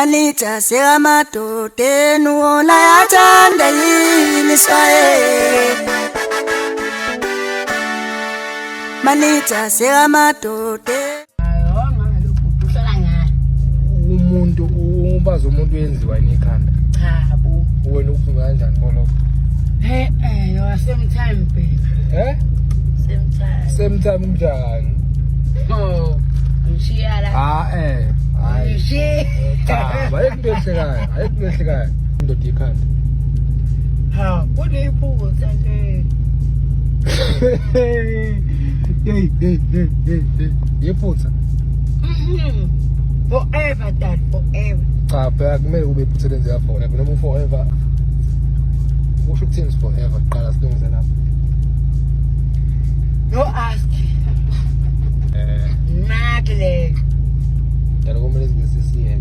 Malita sekamadoda nuola yathanda yini swaye. Malita sekamadoda. Umuntu ubaza umuntu uyenziwa ikhanda. Cha bo. Wena ukufunga kanjani khona? You are same time baby. Same time. Same time njani? Oh. Ngishiyala. Hayi. Cha, ayikho ehlekayo, ayikho ehlekayo. Indoda ikhanda. Ha, unephutha nje. Yephutha. Forever dad, forever. Cha, phela kumele ube iphutha lenze forever. Noma forever. Kusho ukuthini forever? Qala silungise lapha. No ask. Nakle. Dala kumele singesisiye.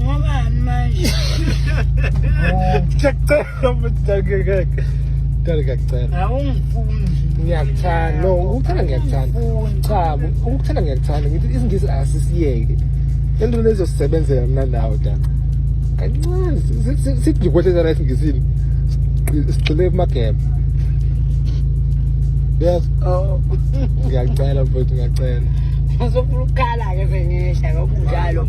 Ngoba manje. Ngiyacela mthakeke. Ngiyacela. Awungifuni. Ngiyakuthanda. No, ukuthanda ngiyakuthanda. Cha, ukuthanda ngiyakuthanda. Ngithi isingisi asisiyeke. Lento lezosebenzela mina nawe dala. Kancane sithi ngikwehleza la esingisini. Sigcine emagebe. Yes. Oh. Ngiyacela mfowethu ngiyacela. Ngizofuna ukukhala ke sengisha ngokunjalo.